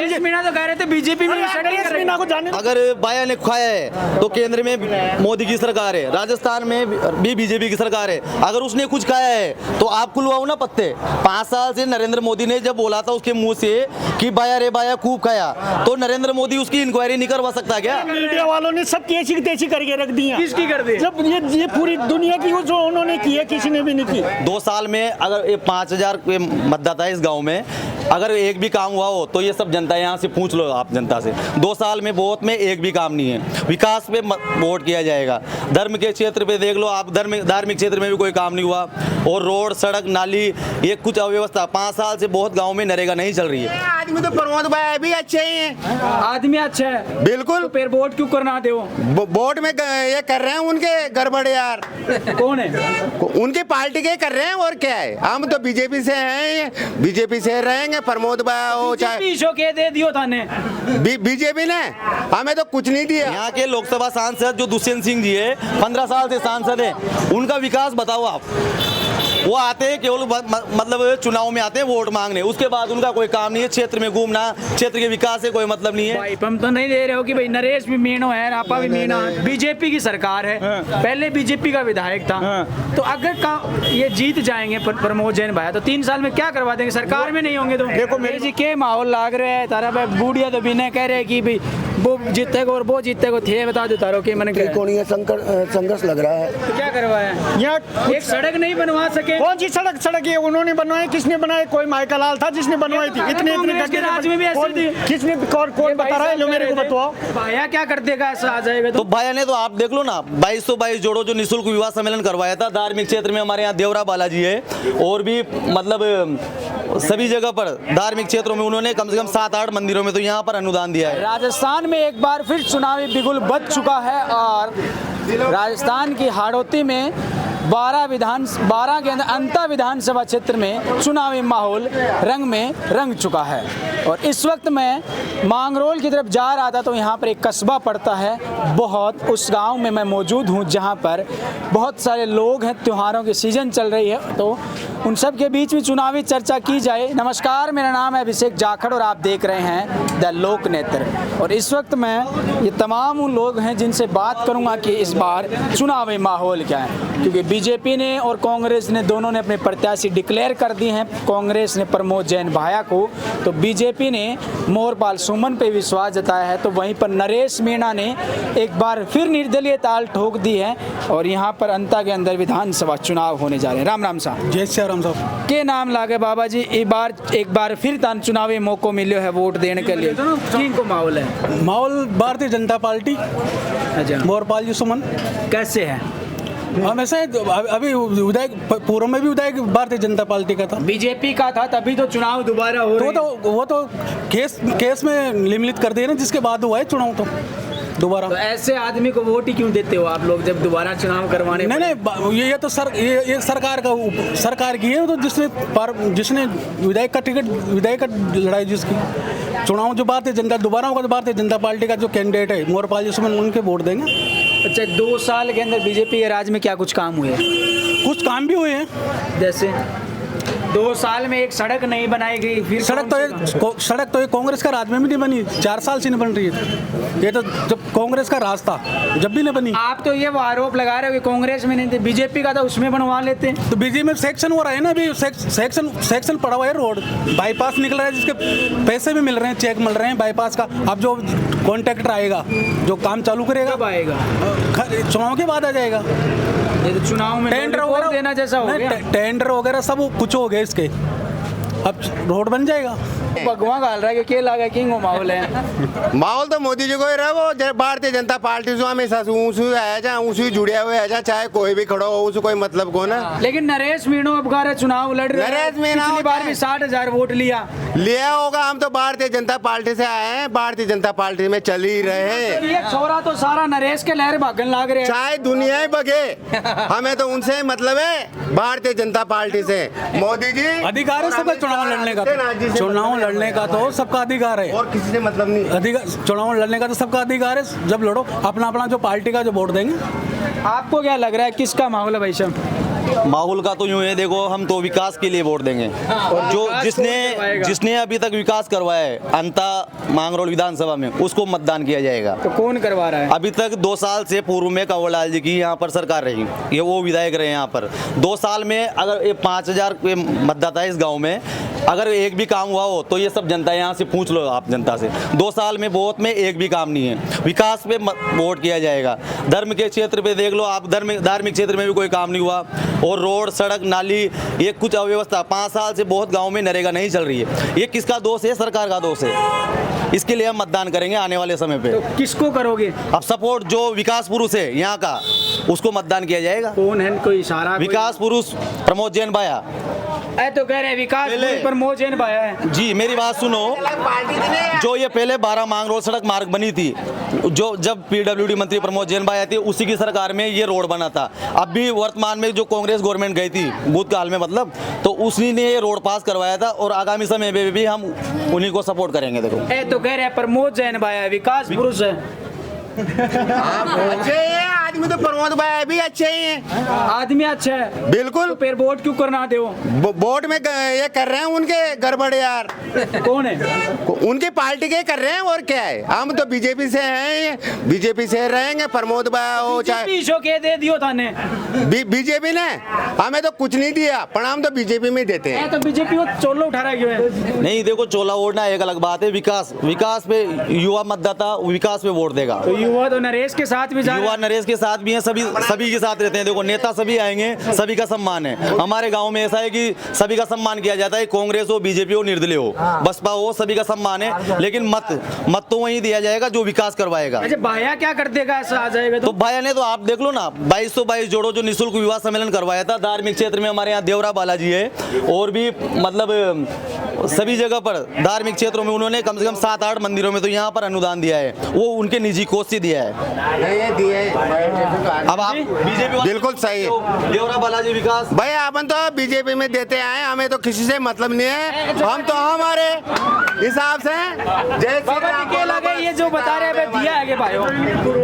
नरेश मीणा तो कह रहे थे बीजेपी में नरेश मीणा को जाने। अगर बाया ने खाया है तो केंद्र में मोदी की सरकार है, राजस्थान में भी बीजेपी की सरकार है। अगर उसने कुछ खाया है तो आप खुलवाओ ना पत्ते। 5 साल से नरेंद्र मोदी ने जब बोला था उसके मुंह से कि बाया रे बाया खूब खाया, तो नरेंद्र मोदी उसकी इंक्वायरी नहीं करवा सकता क्या? मीडिया वालों ने सब कैसी तैसी करके रख दी है। किसकी कर दी? जब ये पूरी दुनिया की जो उन्होंने की है, किसी ने भी नहीं की। 2 साल में अगर ये 5000 मतदाता है इस गांव में, अगर एक भी काम हुआ हो तो ये सब जनता यहाँ से पूछ लो आप जनता से। 2 साल में बहुत में एक भी काम नहीं है। विकास पे वोट किया जाएगा। धर्म के क्षेत्र पे देख लो आप, धार्मिक क्षेत्र में भी कोई काम नहीं हुआ। और रोड सड़क नाली ये कुछ अव्यवस्था 5 साल से बहुत गाँव में नरेगा नहीं चल रही है। आदमी तो प्रमोद भाई भी अच्छे ही हैं। आदमी अच्छा है बिल्कुल। तो फिर वोट क्यों करना दे? वोट में ये कर रहे हैं उनके गड़बड़ यार। कौन है? उनकी पार्टी के कर रहे हैं और क्या है। हम तो बीजेपी से हैं, बीजेपी से रहेंगे। प्रमोद भाई हो चाहे शो के दे दियो थाने बीजेपी ने हमें तो कुछ नहीं दिया। यहाँ के लोकसभा सांसद जो दुष्यंत सिंह जी है 15 साल से सांसद है, उनका विकास बताओ आप। वो आते हैं केवल मतलब चुनाव में आते हैं वोट मांगने, उसके बाद उनका कोई काम नहीं है। क्षेत्र में घूमना, क्षेत्र के विकास से कोई मतलब नहीं है। भाई हम तो नहीं दे रहे हो कि भाई नरेश भी मीणो है, आपा भी मीणो है। बीजेपी की सरकार है, पहले बीजेपी का विधायक था। तो अगर ये जीत जाएंगे प्रमोद जैन भाई तो 3 साल में क्या करवा देंगे? सरकार में नहीं होंगे तो देखो मेरे जी के माहौल लाग रहे है तारा भाई बूढ़िया तो भी नहीं कह रहे कि भाई वो जीतेगा और वो जीतेगा थे बता दो तारो कि मैंने संघर्ष लग रहा है। तो क्या करवाया? यहाँ एक सड़क नहीं बनवा सके। कौन सी सड़क ये उन्होंने बनवाई? किसने बनाई? कोई माइकल लाल था जिसने बनवाई थी। इतने के राज में भी ऐसे थी। किसने कौन बता रहा है? लो मेरे को बताओ। भाया क्या कर देगा ऐसा आ जाएगा तो भाया ने तो आप देख लो ना 2222 जोड़ो जो निःशुल्क विवाह सम्मेलन करवाया था। धार्मिक क्षेत्र में हमारे यहाँ देवरा बालाजी है और भी मतलब सभी जगह पर धार्मिक क्षेत्रों में उन्होंने कम से कम 7-8 मंदिरों में तो यहाँ पर अनुदान दिया है। राजस्थान में एक बार फिर चुनावी बिगुल बज चुका है और राजस्थान की हाड़ौती में 12 के अंदर अंता विधानसभा क्षेत्र में चुनावी माहौल रंग में रंग चुका है। और इस वक्त मैं मांगरोल की तरफ जा रहा था तो यहाँ पर एक कस्बा पड़ता है बहुत, उस गांव में मैं मौजूद हूँ जहाँ पर बहुत सारे लोग हैं। त्योहारों की सीजन चल रही है तो उन सब के बीच में चुनावी चर्चा की जाए। नमस्कार, मेरा नाम है अभिषेक जाखड़ और आप देख रहे हैं द लोक नेत्र। और इस वक्त मैं ये तमाम उन लोग हैं जिनसे बात करूँगा कि इस बार चुनावी माहौल क्या है, क्योंकि बीजेपी ने और कांग्रेस ने दोनों ने अपने प्रत्याशी डिक्लेयर कर दिए हैं। कांग्रेस ने प्रमोद जैन भाया को, तो बीजेपी ने मोहरपाल सुमन पे विश्वास जताया है। तो वहीं पर नरेश मीणा ने एक बार फिर निर्दलीय ताल ठोक दी है और यहाँ पर अंता के अंदर विधानसभा चुनाव होने जा रहे हैं। राम राम साहब। जय श्री राम साहब। के नाम लागे बाबा जी एक बार फिर तान चुनावी मौको मिले है वोट देने के लिए। किन को माहौल है? माहौल भारतीय जनता पार्टी, अच्छा। मोहरपाल जी सुमन कैसे है? हम ऐसे अभी विधायक पूर्व में भी विधायक भारतीय जनता पार्टी का था, बीजेपी का था, तभी तो चुनाव दोबारा हो रहा है। वो तो केस में निम्नलित कर दिए ना, जिसके बाद हुआ है चुनाव तो दोबारा। तो ऐसे आदमी को वोट ही क्यों देते हो आप लोग जब दोबारा चुनाव करवाने? नहीं ये तो ये सरकार की है। तो जिसने विधायक का लड़ाई जिसकी चुनाव जो भारतीय जनता दोबारा होगा तो भारतीय जनता पार्टी का जो कैंडिडेट है मोहरपाल जी सुमन उनके वोट देंगे। अच्छा, 2 साल के अंदर बीजेपी के राज में क्या कुछ काम हुए? कुछ काम भी हुए हैं, जैसे 2 साल में एक सड़क नहीं बनाई गई। फिर सड़क तो ये कांग्रेस का राज में भी नहीं बनी, 4 साल से नहीं बन रही है। ये तो जब कांग्रेस का राज था जब भी नहीं बनी। आप तो ये वो आरोप लगा रहे हो कि कांग्रेस में नहीं थे, बीजेपी का था उसमें बनवा लेते। तो बीजेपी में सेक्शन हो रहा है ना, अभी सेक्शन पड़ा हुआ है। रोड बाईपास निकल रहा है जिसके पैसे भी मिल रहे हैं, चेक मिल रहे हैं बाईपास का। अब जो कॉन्ट्रैक्टर आएगा जो काम चालू करेगा कब आएगा? चुनाव के बाद आ जाएगा। ये तो चुनाव में टेंडर वगैरह देना जैसा हो गया। टेंडर वगैरह सब कुछ हो गया इसके, अब रोड बन जाएगा। भगवान गाल रहा है कि लगा किंग माहौल है। माहौल तो मोदी जी को ही रहा। वो भारतीय जनता पार्टी से हमेशा आया जा उसी जुड़े हुए है जा, चाहे कोई भी खड़ो हो उसे कोई मतलब को ना। लेकिन नरेश मीणो अब का चुनाव लड़ रहे हैं। नरेश मीणा पिछली बार भी 60,000 वोट लिया होगा। हम तो भारतीय जनता पार्टी से आए हैं, भारतीय जनता पार्टी में चल ही रहे हैं। ये छोरा तो सारा नरेश के लहर भागन लाग रहे हैं। चाहे दुनिया ही बगे, हमें तो उनसे मतलब है भारतीय जनता पार्टी से। मोदी जी अधिकार है सबका चुनाव लड़ने का, चुनाव लड़ने का तो सबका अधिकार है और किसी से मतलब नहीं। अधिकार चुनाव लड़ने का तो सबका अधिकार है। जब लड़ो अपना जो पार्टी का जो वोट देंगे। आपको क्या लग रहा है किसका माहौल है भाई साहब? माहौल का तो यूं है, देखो हम तो विकास के लिए वोट देंगे। जो जिसने अभी तक विकास करवाया है अंता मांगरोल विधानसभा में, उसको मतदान किया जाएगा। तो कौन करवा रहा है? अभी तक 2 साल से पूर्व में कंवर लाल जी की यहाँ पर सरकार रही, ये वो विधायक रहे यहाँ पर। 2 साल में अगर ये 5000 मतदाता है इस गांव में, अगर एक भी काम हुआ हो तो ये सब जनता यहाँ से पूछ लो आप जनता से। 2 साल में बहुत में एक भी काम नहीं है। विकास पे वोट किया जाएगा। धर्म के क्षेत्र पे देख लो आप, धार्मिक क्षेत्र में भी कोई काम नहीं हुआ। और रोड, सड़क, नाली, ये कुछ अव्यवस्था 5 साल से बहुत गाँव में नरेगा नहीं चल रही है। ये किसका दोष है? सरकार का दोष है। इसके लिए हम मतदान करेंगे आने वाले समय पे। तो किसको करोगे? अब सपोर्ट जो विकास पुरुष है यहाँ का, उसको मतदान किया जाएगा। कौन है? कोई इशारा? विकास पुरुष प्रमोद जैन भाया। तो कह रहे हैं विकास प्रमोद जैन भाया है। जी मेरी बात सुनो, जो ये पहले 12 मांगरोल सड़क मार्ग बनी थी, जो जब पीडब्ल्यूडी मंत्री प्रमोद जैन भाया थे, उसी की सरकार में ये रोड बना था। अब भी वर्तमान में जो कांग्रेस गवर्नमेंट गई थी भूतकाल में, मतलब तो उसी ने ये रोड पास करवाया था और आगामी समय में भी हम उन्हीं को सपोर्ट करेंगे। देखो तो कह रहे हैं प्रमोद जैन भाया विकास पुरुष है। अच्छे हैं आदमी, तो प्रमोद भाई भी अच्छे ही हैं। आदमी अच्छा है बिल्कुल। तो फिर वोट क्यों करना दे? वोट में ये कर रहे हैं उनके गड़बड़ यार। कौन है? उनकी पार्टी के कर रहे हैं और क्या है। हम तो बीजेपी से हैं, बीजेपी से रहेंगे। प्रमोद भाई वो चाहे शो के दे दियो थाने बीजेपी ने हमें तो कुछ नहीं दिया, पर हम तो बीजेपी में देते हैं। तो बीजेपी को चोला उठा रहा है क्यों है? नहीं, देखो चोला वोटना एक अलग बात है। विकास पे युवा मतदाता विकास पे वोट देगा। तो युवा तो नरेश के साथ भी जा रहे हैं। युवा नरेश के साथ भी हैं, सभी के साथ रहते हैं। देखो नेता सभी आएंगे, सभी का सम्मान है। हमारे गांव में ऐसा है कि सभी का सम्मान किया जाता है, कांग्रेस हो, बीजेपी हो, निर्दलीय हो, बसपा हो, सभी का सम्मान है। लेकिन मत तो वही दिया जाएगा जो विकास करवाएगा। अच्छा भाया क्या कर देगा ऐसा आ जाएगा तो भाया ने तो आप देख लो ना, 2222 जोड़ो जो निःशुल्क विवाह सम्मेलन करवाया था। धार्मिक क्षेत्र में हमारे यहाँ देवरा बालाजी है, और भी मतलब सभी जगह पर धार्मिक क्षेत्रों में उन्होंने कम से कम 7-8 मंदिरों में तो यहाँ पर अनुदान दिया है, वो उनके निजी कोष से दिया है। अब आप बीजेपी बिल्कुल सही है। देवरा बालाजी विकास भाई अपन तो बीजेपी में देते आए, हमें तो किसी से मतलब नहीं है। हम तो हमारे हिसाब से ये जो बता रहे हैं दिया है भाइयों,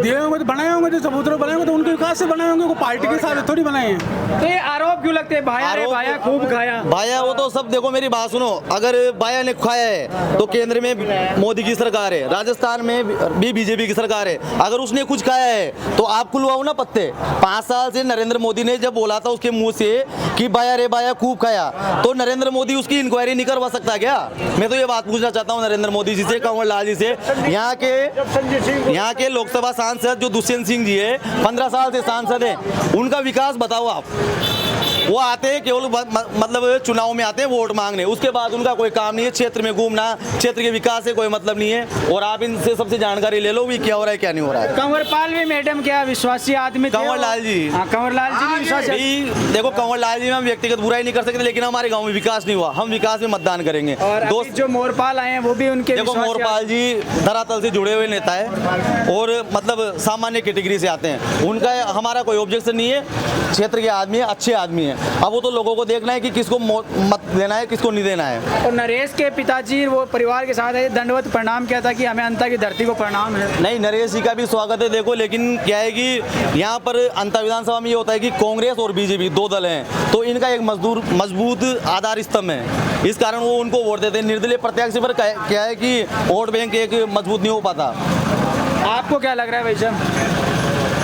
दिए होंगे तो बनाए होंगे, जो सबूत बनाए होंगे तो उनके विकास से बनाए होंगे, वो पार्टी के साथ थोड़ी बनाए हैं। तो ये आरोप क्यों लगते हैं? भाया खूब खाया। भाया वो तो सब देखो, मेरी बात सुनो, अगर भाया ने खाया है तो केंद्र में मोदी की सरकार है, राजस्थान में भी बीजेपी की सरकार है। अगर उसने कुछ खाया है तो आप खुलवाओ ना पत्ते। 5 साल से नरेंद्र मोदी ने जब बोला था उसके मुंह से कि भाया रे भाया खूब खाया, तो नरेंद्र मोदी उसकी इंक्वायरी नहीं करवा सकता क्या? मैं तो ये बात पूछना चाहता हूँ नरेंद्र मोदी जी से, कंवर लाल जी से। यहाँ के लोकसभा सांसद जो दुष्यंत सिंह जी है, 15 साल से सांसद है, उनका विकास बताओ आप। वो आते हैं केवल मतलब चुनाव में आते हैं वोट मांगने, उसके बाद उनका कोई काम नहीं है। क्षेत्र में घूमना, क्षेत्र के विकास से कोई मतलब नहीं है। और आप इनसे सबसे जानकारी ले लो भी क्या हो रहा है क्या नहीं हो रहा है। कंवरपाल भी मैडम क्या विश्वासी आदमी थे? कंवर लाल जी, कंवर लाल जी भी विश्वासी। देखो कंवर लाल जी में हम व्यक्तिगत बुराई नहीं कर सकते, लेकिन हमारे गाँव में विकास नहीं हुआ, हम विकास में मतदान करेंगे। और जो मोरपाल आए हैं वो भी उनके, देखो मोरपाल जी धरातल से जुड़े हुए नेता है और मतलब सामान्य कैटेगरी से आते हैं, उनका हमारा कोई ऑब्जेक्शन नहीं है। क्षेत्र के आदमी है, अच्छे आदमी है। अब वो तो लोगों को देखना है कि किसको मत देना है, किसको नहीं देना है। और नरेश के पिताजी वो परिवार के साथ है, दंडवत प्रणाम किया था कि हमें अंता की धरती को प्रणाम है। नहीं, नरेश जी का भी स्वागत है। देखो लेकिन क्या है कि यहाँ पर अंता विधानसभा में ये होता है कि कांग्रेस और बीजेपी 2 दल हैं, तो इनका एक मजबूत आधार स्तंभ है, इस कारण वो उनको वोट देते हैं। निर्दलीय प्रत्याशी पर क्या है कि वोट बैंक एक मजबूत नहीं हो पाता। आपको क्या लग रहा है भाई साहब?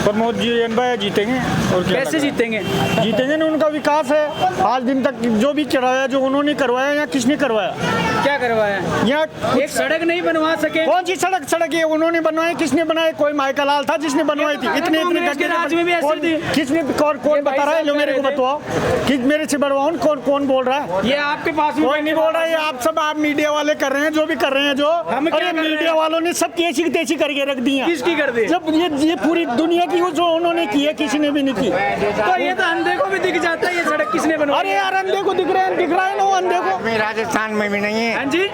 प्रमोद जी भाई जीतेंगे। और कैसे जीतेंगे? जीतेंगे ना, उनका विकास है। आज दिन तक जो भी कराया, जो उन्होंने करवाया या किसने करवाया? क्या करवाया? यहाँ एक सड़क नहीं बनवा सके। कौन सी सड़क ये उन्होंने बनवाई? किसने बनाई? कोई माइका लाल था जिसने बनवाई थी? इतने राज में भी ऐसी थी। किसने? कौन बता रहा है? लो मेरे को बताओ, कि मेरे से बढ़वाओ। कौन बोल रहा है? ये आपके पास कोई नहीं बोल रहा है। आप सब आप मीडिया वाले कर रहे हैं, जो भी कर रहे हैं। जो अरे मीडिया वालों ने सब कैसी तेजी करके रख दी है। किसकी कर दी? जब ये पूरी दुनिया की जो उन्होंने की है, किसी ने भी नहीं की। तो ये तो अंधे को भी दिख जाता है ये सड़क किसने बनवाई। अरे यार अंधे को दिख रहा है ना, वो अंधे को। राजस्थान में भी नहीं है, हाँ जी।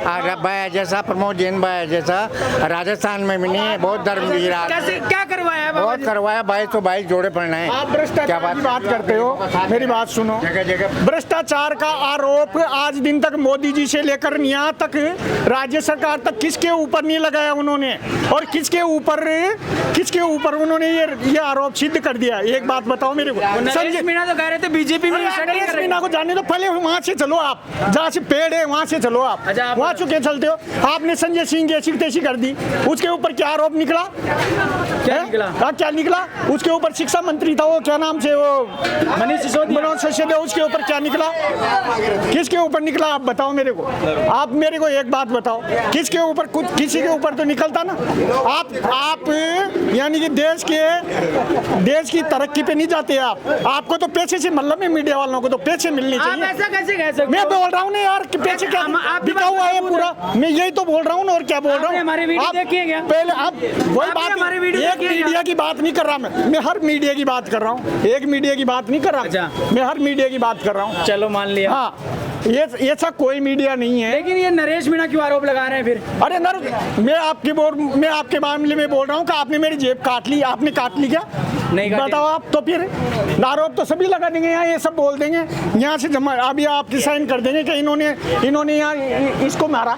भाई जैसा प्रमोद जैन भाई जैसा राजस्थान में भी नहीं है, बहुत धर्मवीर कैसे क्या करवाया है बाबा बहुत जी? करवाया, 22 जोड़े पड़ना है। आप भ्रष्टाचार की बात करते हो, मेरी बात सुनो। जगह जगह भ्रष्टाचार का आरोप आज दिन तक मोदी जी से लेकर यहाँ तक राज्य सरकार तक किसके ऊपर नहीं लगाया उन्होंने, और किसके ऊपर उन्होंने ये आरोप सिद्ध कर दिया। एक बात बताओ मेरे को, नरेश मीणा तो कह रहे थे बीजेपी में नरेश मीणा को जाने दो, पहले वहाँ से चलो, आप जहाँ से पेड़ है वहाँ से चलो, आप अच्छा, आप- वहाँ चुके चलते हो। आपने संजय सिंह की ऐसी तैसी कर दी, उसके ऊपर क्या आरोप निकला? क्या निकला? हाँ, क्या निकला? उसके ऊपर शिक्षा मंत्री था वो, क्या नाम से वो, मनीष सिसोदिया, उसके ऊपर क्या निकला? किसके ऊपर निकला आप बताओ मेरे को। आप मेरे को एक बात बताओ, किसके ऊपर, कुछ किसी के ऊपर तो निकलता ना। आप यानी कि देश की तरक्की पे नहीं जाते आप। आपको तो पैसे से मतलब है, मीडिया वालों को तो पैसे मिलनी आप चाहिए। ऐसा कैसे कह सकते मैं हो? बोल रहा हूँ ना यार कि पैसे क्या आप बिका हुआ है पूरा, मैं यही तो बोल रहा हूँ ना, और क्या बोल रहा आपने हूँ। हमारी वीडियो आप देखी है क्या? पहले आप वही आपने बात, हमारी वीडियो एक देखी है क्या? मीडिया की बात नहीं कर रहा मैं हर मीडिया की बात कर रहा हूँ, एक मीडिया की बात नहीं कर रहा अच्छा। मैं हर मीडिया की बात कर रहा हूँ। चलो मान लिया। हाँ, ये ऐसा कोई मीडिया नहीं है। लेकिन ये नरेश मीणा क्यों आरोप लगा रहे हैं फिर? अरे मैं आपके मामले में बोल रहा हूँ कि आपने मेरी जेब काट ली, आपने काट ली क्या? नहीं काटी। बताओ आप, तो फिर आरोप तो सभी लगा देंगे यहाँ, ये सब बोल देंगे यहाँ से जमा, अभी आप साइन कर देंगे कि इन्होंने यहाँ इसको मारा,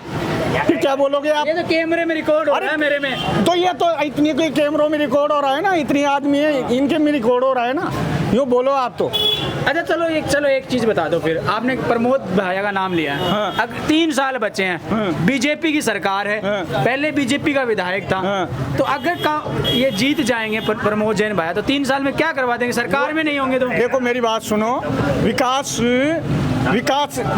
फिर क्या बोलोगे आप? ये तो कैमरे में रिकॉर्ड हो रहा है मेरे में। तो ये तो इतनी कोई कैमरों में रिकॉर्ड हो रहा है ना, इतनी आदमी है इनके में रिकॉर्ड हो रहा है ना, यूँ बोलो आप तो। अच्छा चलो एक चीज बता दो फिर, आपने प्रमोद भैया का नाम लिया है। हाँ। अब 3 साल बचे हैं, हाँ। बीजेपी की सरकार है, हाँ। पहले बीजेपी का विधायक था, हाँ। तो अगर ये जीत जाएंगे प्रमोद जैन भैया तो 3 साल में क्या करवा देंगे? सरकार में नहीं होंगे तो? देखो मेरी बात सुनो, विकास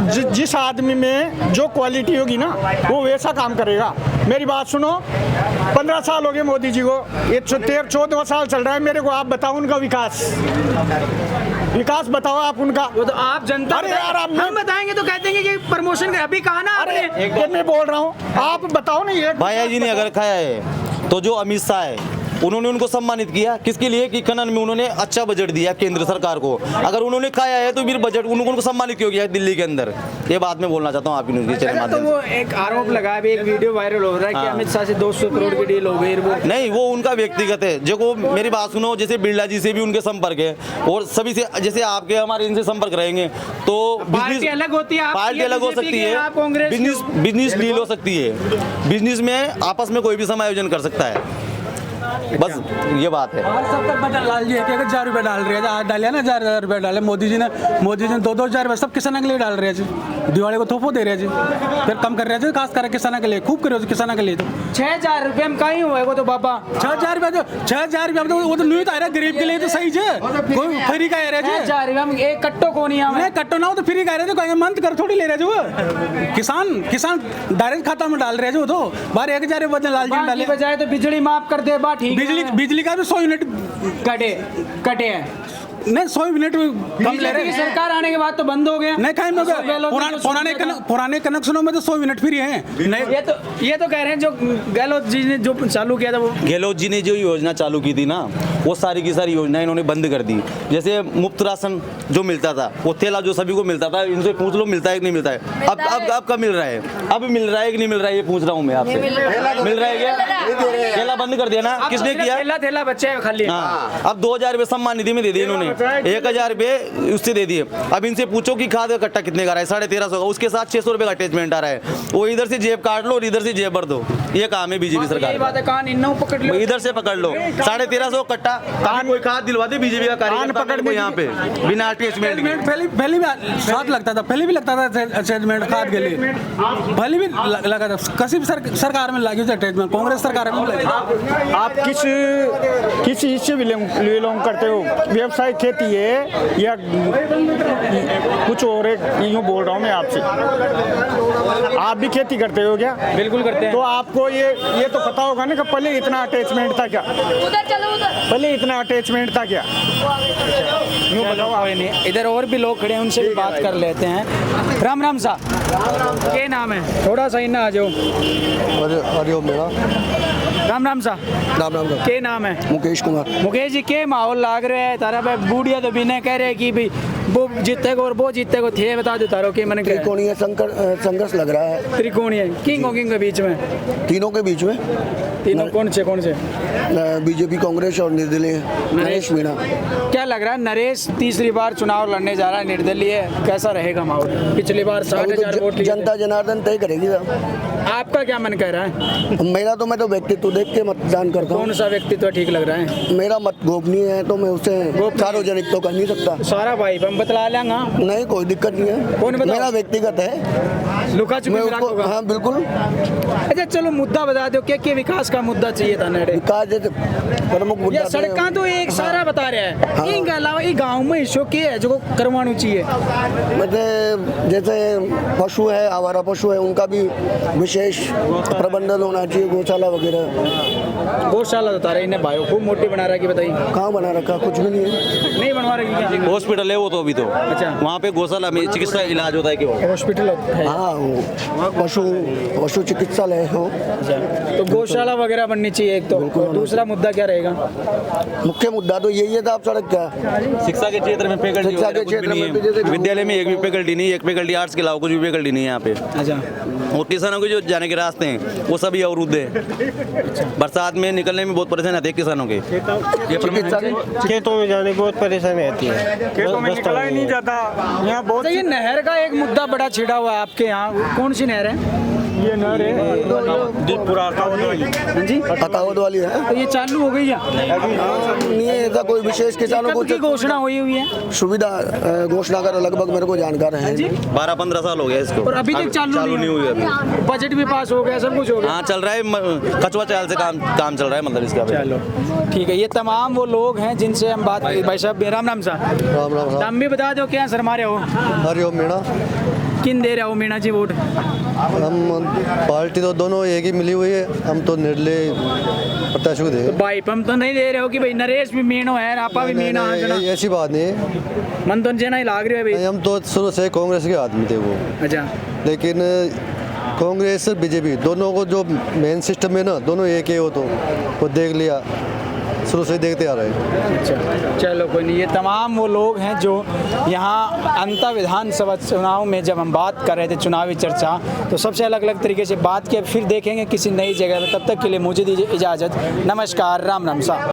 जिस आदमी में जो क्वालिटी होगी ना वो वैसा काम करेगा। मेरी बात सुनो, 15 साल हो गए मोदी जी को, ये 13-14वां साल चल रहा है। मेरे को आप बताओ उनका विकास बताओ आप उनका। वो तो आप जनता अरे यार, आप हम बताएंगे तो कह देंगे कि प्रमोशन का अभी कहा ना अरे आपने। मैं बोल रहा हूँ, आप बताओ ना। ये भाया जी ने अगर खाया है तो जो अमित शाह है उन्होंने उनको सम्मानित किया, किसके लिए कि खनन में उन्होंने अच्छा बजट दिया केंद्र सरकार को। अगर उन्होंने खाया है तो फिर बजट उनको सम्मानित क्यों किया है दिल्ली के अंदर? ये बात मैं बोलना चाहता हूँ आपकी न्यूज़ के चैनल तो माध्यम वो एक आरोप लगा, अभी एक वीडियो वायरल हो रहा है कि हाँ। अमित शाह से 200 करोड़ की डील हो गई। वो से। नहीं, वो उनका व्यक्तिगत है। देखो मेरी बात सुनो, जैसे बिरला जी से भी उनके संपर्क है और सभी से, जैसे आपके हमारे इनसे संपर्क रहेंगे तो पार्टी अलग होती है, आप पार्टी ये अलग हो BJP सकती के, आप कांग्रेस है, के बिजनेस डील हो सकती है। बिजनेस में आपस में कोई भी समायोजन कर सकता है, बस ये बात है। और सब तक बदल लाल जी है कि अगर 1000 रुपये डाल रहे हैं, आज डालिए ना 1000 रुपये डाले मोदी जी ने 2-2 रुपये सब किसानों के लिए डाल रहे हैं जी। दिवाली को तोहफा दे रहे हैं जी, फिर कम कर रहे हैं जी, खास करके किसानों के लिए खूब करे किसानों के लिए। तो 6000 रुपये में कहीं हुआ है वो तो बाबा। 6000 रुपये तो वो तो नहीं आ रहा, गरीब के लिए तो सही है, कोई फ्री का रहे जी। 6000 रुपये में एक कट्टो को नहीं नहीं कट्टो ना हो तो फ्री का रहे थे, कोई मंथ कर थोड़ी ले रहे जो किसान डायरेक्ट खाता में डाल रहे जो। तो बाहर 1000 रुपये लाल जी ने डाले, बजाय तो बिजली माफ कर दे बा, ठीक है। बिजली का भी 100 यूनिट कटे हैं। नहीं 100 यूनिट कम ले रहे बीजेपी की हैं। सरकार आने के बाद तो बंद हो गया। नहीं कहीं में पुराने कनेक्शनों में तो 100 यूनिट फ्री हैं। नहीं ये तो कह रहे हैं जो गहलोत जी ने जो चालू किया था वो। गहलोत जी ने जो योजना चालू की थी ना, वो सारी की सारी योजनाएं इन्होंने बंद कर दी। जैसे मुफ्त राशन जो मिलता था, वो थैला जो सभी को मिलता था, इनसे पूछ लो मिलता है कि नहीं मिलता है। अब कब मिल रहा है? अब मिल रहा है कि नहीं मिल रहा है, ये पूछ रहा हूँ मैं आपसे। मिल रहा है क्या? थैला बंद कर दिया ना, किसने किया? थैला बच्चे खाली। हाँ, अब 2000 रुपये सम्मान निधि में दे दिए इन्होंने, 1000 रुपये उससे दे दिए। अब इनसे पूछो कि खाद का कट्टा कितने का रहा है? 1350 का, उसके साथ 600 रुपये का अटैचमेंट आ रहा है। वो इधर से जेब काट लो और इधर से जेब भर दो, ये काम है बीजेपी सरकार का। कान इन पकड़ लो, इधर से पकड़ लो 1350 कट्टा, कान कोई खाद दिलवा दे बीजेपी का कार्यकर्ता पकड़ यहाँ पे बिना अटैचमेंट के। पहले भी साथ लगता था, पहले भी लगता था अटैचमेंट खाद के लिए, पहले भी लगा था। किसी भी सरकार में लगी थी अटैचमेंट, कांग्रेस सरकार में लगी। आप किस हिस्से बिलोंग करते हो? व्यवसाय खेती है या कुछ और? यूँ बोल रहा हूँ मैं आपसे, आप भी खेती करते हो क्या? बिल्कुल करते हैं। तो आपको ये तो पता होगा ना कि पहले इतना अटैचमेंट था क्या? उधर चलो उधर। पहले इतना अटैचमेंट था क्या? यूँ बताओ आप। इधर और भी लोग खड़े हैं, उनसे भी बात कर लेते हैं। राम राम साहब, क्या नाम है? थोड़ा सा ही ना आ जाओ। हरिओम मेरा राम राम सा राम राम राम। के नाम है? मुकेश कुमार। मुकेश जी के माहौल लाग रहे है तारा भाई बूढ़िया तो बिना कह रहे कि भाई वो जीतेगा और वो जीतेगा थे बता दो तारो के मन के त्रिकोणीय संघर्ष लग रहा है। त्रिकोणीय किंग के बीच में तीनों के बीच में। तीनों कौन से बीजेपी, कांग्रेस और निर्दलीय नरेश मीणा। क्या लग रहा है नरेश तीसरी बार चुनाव लड़ने जा रहा है निर्दलीय, कैसा रहेगा माहौल? पिछली बार 60,000 वोट लिए थे। जनता जनार्दन तय करेगी साहब। आपका क्या मन कह रहा है? मैं तो व्यक्तित्व देख के मतदान करता हूँ। कौन सा व्यक्तित्व ठीक लग रहा है? मेरा मत गोपनीय है तो मैं उसे सार्वजनिक तो कर नहीं सकता। सारा भाई हम बतला लेंगे। नहीं, कोई दिक्कत नहीं है। कौन बताओ? मेरा व्यक्तिगत है। लुका मैं उसको, हाँ बिल्कुल। अच्छा चलो मुद्दा बता दो, क्या विकास का मुद्दा चाहिए था नेड़े? विकास जैसे प्रमुख मुद्दा या सड़ਕਾਂ तो एक सारा बता रहा है, इनके अलावा ये गांव में इशू क्या है जो करवाना चाहिए? मतलब जैसे पशु है, आवारा पशु है, उनका भी विशेष प्रबंधन होना चाहिए, गौशाला वगैरह। गौशाला बता रहे इन्हें भाई खूब मोटी बना रहा है कि बताइए। कहाँ बना रखा? कुछ भी नहीं है। नहीं बनवा रही क्या? हॉस्पिटल है वो तो अभी तो। अच्छा। वहाँ पे गौशाला में चिकित्सा इलाज होता है केवल। हॉस्पिटल है। हाँ, वो पशु चिकित्सालय हो। तो गौशाला वगैरह बननी चाहिए एक तो। और दूसरा मुद्दा क्या रहेगा? मुख्य मुद्दा तो यही है था। आप सड़क क्या शिक्षा के क्षेत्र में फैकल्टी शिक्षा के क्षेत्र में भी जैसे विद्यालय में एक भी फैकल्टी नहीं, एक फैकल्टी आर्ट्स के अलावा कुछ भी फैकल्टी नहीं है यहाँ पे। अच्छा। और किसानों के जो जाने के रास्ते हैं वो सभी अवरुद्ध है। बरसात में निकलने में बहुत परेशानी आती है किसानों के। खेतों में जाने बहुत परेशानी आती है, खेतों में निकला ही नहीं जाता। यहाँ बहुत ये नहर का एक मुद्दा बड़ा छिड़ा हुआ है आपके यहाँ, कौन सी नहर है? ये नहर है दीपपुरा हाँ जी, अकावत वाली है। तो ये चालू हो गई है? नहीं है ऐसा कोई विशेष किसानों कब की को घोषणा हुई है? सुविधा घोषणा कर लगभग मेरे को जानकार है। 12-15 साल हो गया इसको और अभी तक चालू नहीं हुई अभी। बजट भी पास हो गया, सब कुछ हो गया। हाँ चल रहा है, कचवा चाल से काम चल रहा है मतलब इसका। चलो ठीक है, ये तमाम वो लोग हैं जिनसे हम बात। भाई साहब राम राम सा राम राम राम। हम भी बता दो क्या सर हमारे हो हरिओम मीणा। किन दे रहे हो मीणा जी वोट? हम पार्टी तो दोनों एक ही मिली हुई है, हम तो निर्दलीय प्रत्याशी को देंगे। भाई हम तो नहीं दे रहे हो कि भाई नरेश भी मीणो है, आपा भी मीणा है। ऐसी बात नहीं है। मन तो नहीं लाग रहे हो भाई। हम तो शुरू से कांग्रेस के आदमी थे वो, अच्छा। लेकिन कांग्रेस बीजेपी दोनों को जो मेन सिस्टम है ना, दोनों एक ही हो तो वो देख लिया, शुरू से देखते आ रहे हैं। अच्छा चलो कोई नहीं, ये तमाम वो लोग हैं जो यहाँ अंतर विधानसभा चुनाव में जब हम बात कर रहे थे चुनावी चर्चा, तो सबसे अलग अलग तरीके से बात किया। फिर देखेंगे किसी नई जगह में, तब तक के लिए मुझे दीजिए इजाज़त। नमस्कार, राम राम सा।